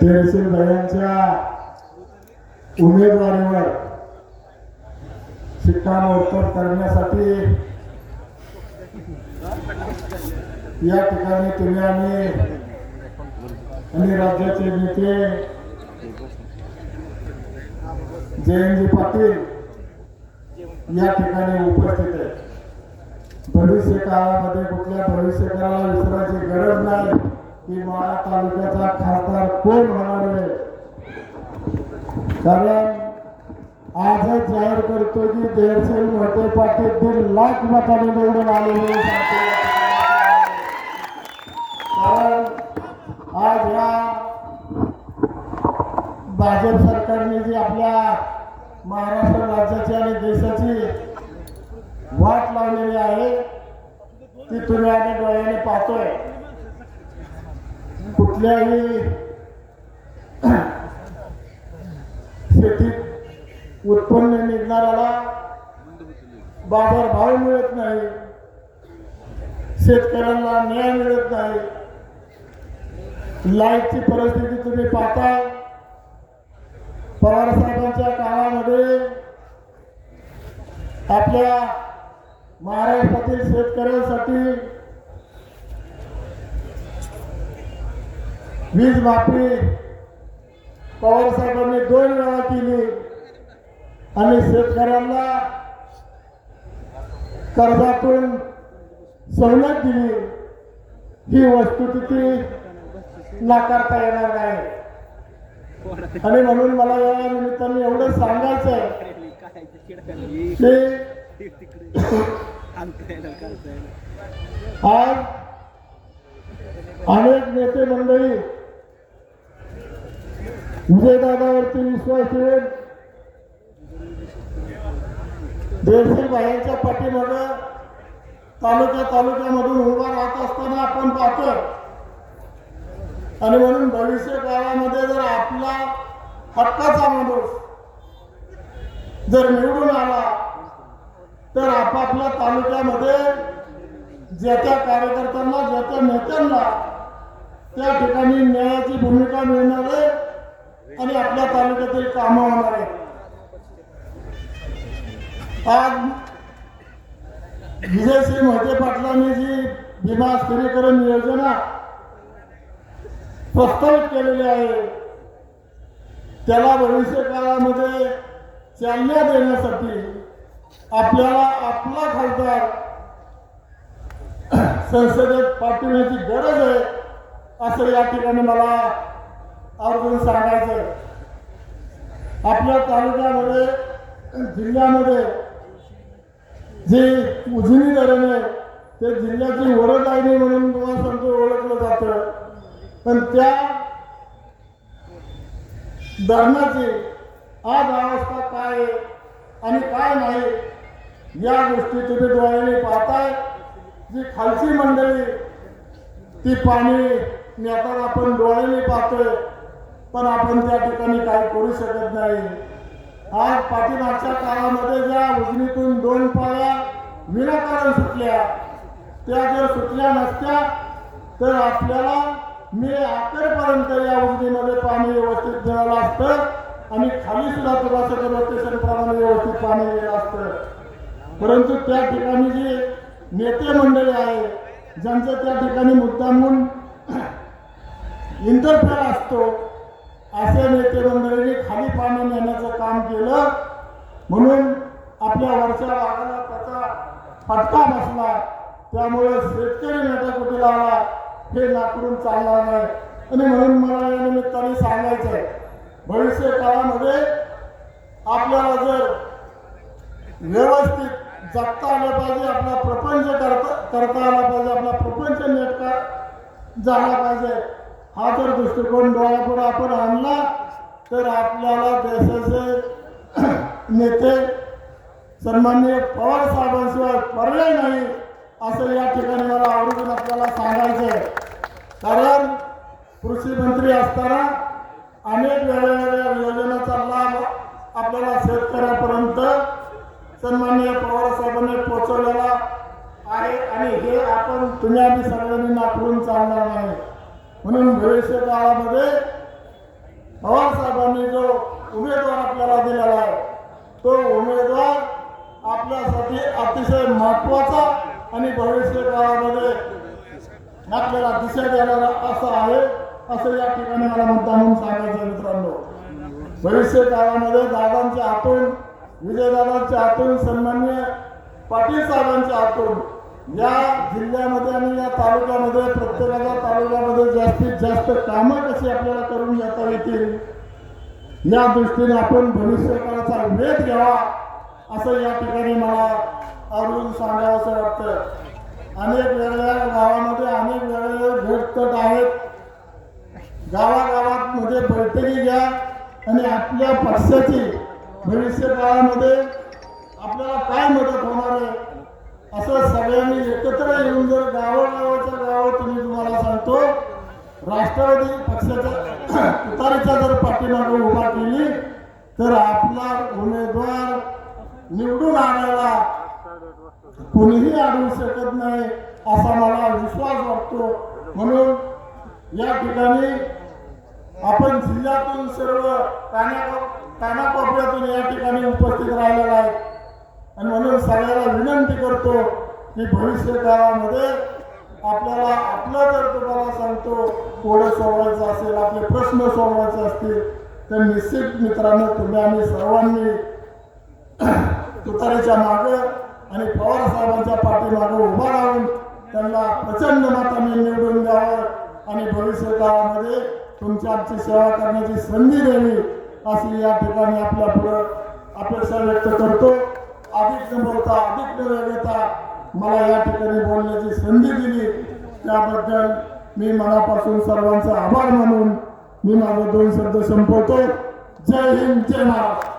तेहसील भाईंच्या उमेदवारीवर शिक्कामोर्तब करण्यासाठी या ठिकाणी तुम्ही आणि राज्याचे नेते जयंतजी पाटील या ठिकाणी उपस्थित आहेत. भविष्य काळामध्ये कुठल्या भविष्य काळाला विसरायची गरज नाही की माळा तालुक्याचा खासदार कोण होणार आहे. कारण आजच जाहीर करतो की तेहसील मोठे पाटील 2 लाख मतांनी निवडून आलेले. कारण आज या भाजप सरकारने जी आपल्या महाराष्ट्र राज्याची आणि देशाची वाट लावलेली आहे ती तुम्ही आम्ही डोळ्याने पाहतोय. कुठल्याही शेतीत उत्पन्न निघणाऱ्याला बाजार भाव मिळत नाही, शेतकऱ्यांना न्याय मिळत नाही. लाईटची परिस्थिती तुम्ही पाहताय. पवार साहेबांच्या काळामध्ये आपल्या महाराष्ट्रातील शेतकऱ्यांसाठी वीज माफी पवार साहेबांनी 2 वेळा केली आणि शेतकऱ्यांना कर्जातून सवलत दिली. ही वस्तुस्थिती नाकारता येणार नाही. आणि म्हणून मला या निमित्ताने एवढं सांगायचं आहे की आज अनेक नेते मंडळी विजयदादावरती विश्वास ठेवून तेहसील भाईंच्या पाठीमागे तालुक्यामधून उभा राहत असताना आपण पाहतो. आणि म्हणून भविष्य काळामध्ये जर आपला हक्काचा माणूस जर निवडून आला तर आपापल्या तालुक्यामध्ये ज्या त्या कार्यकर्त्यांना ज्या त्या नेत्यांना त्या ठिकाणी न्यायाची भूमिका मिळणार आहे आणि आपल्या तालुक्यातील कामं होणार आहेत. आज विजयसिंह मोहिते पाटलांनी जी भीमा स्थिरीकरण योजना प्रस्तावित केलेली आहे त्याला भविष्य काळामध्ये चालना देण्यासाठी आपल्याला आपला खासदार संसदेत पाठवण्याची गरज आहे असं या ठिकाणी मला आवर्जून सांगायचं आहे. आपल्या तालुक्यामध्ये जिल्ह्यामध्ये जे उजनी धरण आहे ते जिल्ह्याची वरदायिनी म्हणून तुम्हाला सांगतो ओळखलं जातं. पण त्या धरणाची आज अवस्था काय आहे आणि काय नाही या गोष्टी तुम्ही डोळ्याने पाहताय. जी खालची मंडळी ती पाणी नेताना आपण डोळ्याने पाहतोय पण आपण त्या ठिकाणी काही करू शकत नाही. आज पाठीमागच्या काळामध्ये ज्या उजनीतून 2 पाळ्या विनाकारण सुटल्या त्या जर सुटल्या नसत्या तर आपल्याला मे अखेरपर्यंत या उजनीमध्ये पाणी व्यवस्थित मिळालं असतं आणि खाली सुद्धा तुळाचं रोटेशन प्रमाणे व्यवस्थित पाणी मिळालं असतं. परंतु त्या ठिकाणी जी नेते मंडळी आहे ज्यांचं त्या ठिकाणी मुद्दामून इंटरफेअर असतो असे नेते मंडळींनी खाली पाणी नेण्याचं काम केलं. म्हणून आपल्या वरच्या भागाला त्याचा फटका बसला. त्यामुळे शेतकरी नेता कुठे आला हे नाकडून चालणार नाही. आणि म्हणून मला या निमित्ताने सांगायचं आहे भविष्य काळामध्ये आपल्याला जर व्यवस्थित जगता आलं पाहिजे, आपला प्रपंच करता आला पाहिजे, आपला प्रपंच नेटका झाला पाहिजे. हा जर दृष्टिकोन डोळ्यापुढे आपण आणला तर आपल्याला देशाचे नेते सन्माननीय पवार साहेबांशिवाय पर्याय नाही असं या ठिकाणी मला आवडून आपल्याला सांगायचं आहे. कारण कृषी मंत्री असताना अनेक वेगवेगळ्या योजनांचा लाभ आपल्याला शेतकऱ्यापर्यंत सन्माननीय पवार साहेबांनी पोहोचवलेला आहे आणि हे आपण तुम्ही आम्ही सगळ्यांनी नाकारून चालणार नाही. म्हणून भविष्य काळामध्ये पवार साहेबांनी जो उमेदवार आपल्याला दिलेला आहे तो उमेदवार आपल्यासाठी अतिशय महत्वाचा आणि भविष्य काळामध्ये आपल्याला दिशा देणारा असा आहे असं या ठिकाणी मला मुद्दा म्हणून सांगायचं मित्रांनो. भविष्य काळामध्ये दादांच्या हातून विजयदादांच्या हातून सन्माननीय पाटील साहेबांच्या हातून या जिल्ह्यामध्ये आणि या तालुक्यामध्ये प्रत्येकाच्या तालुक्यामध्ये जास्तीत जास्त कामं कशी आपल्याला करून घेता येतील या दृष्टीने आपण भविष्यकाळाचा वेध घ्यावा असं या ठिकाणी मला आवर्जून सांगावंसं वाटतं. अनेक वेगळ्या गावामध्ये अनेक वेगवेगळे भेटतट आहेत. गावागावांमध्ये बैठकी घ्या आणि आपल्या पक्षाची भविष्य काळामध्ये आपल्याला काय मदत होणार आहे असं सगळ्यांनी एकत्र येऊन जर गावोगावाच्या गावं तुम्हाला सांगतो राष्ट्रवादी पक्षाच्या तुतारीचा जर पाठीमागे उभा केली तर आपला उमेदवार निवडून आणायला कोणीही अडवू शकत नाही असा मला विश्वास वाटतो. म्हणून या ठिकाणी आपण जिल्ह्यातून सर्व कानाकोपऱ्यातून या ठिकाणी उपस्थित राहिलेला आहे आणि म्हणून सगळ्याला विनंती करतो की भविष्य काळामध्ये आपल्याला आपलं जर तुम्हाला सांगतो कोडं सोडवायचं असेल आपले प्रश्न सोडवायचे असतील तर निश्चित मित्रांनो तुम्ही आम्ही सर्वांनी तुतारीच्या मागं आणि पवार साहेबांच्या पाठीमागं उभा राहून त्यांना प्रचंड मताने निवडून द्यावं आणि भविष्य काळामध्ये तुमची आमची सेवा करण्याची संधी द्यावी अशी या ठिकाणी आपल्या पुढे अपेक्षा व्यक्त करतो. अधिक न बोलता अधिक न वेगळता मला या ठिकाणी बोलण्याची संधी दिली त्याबद्दल मी मनापासून सर्वांचा आभार मानून मी माझे 2 शब्द संपवतो. जय हिंद, जय महाराष्ट्र.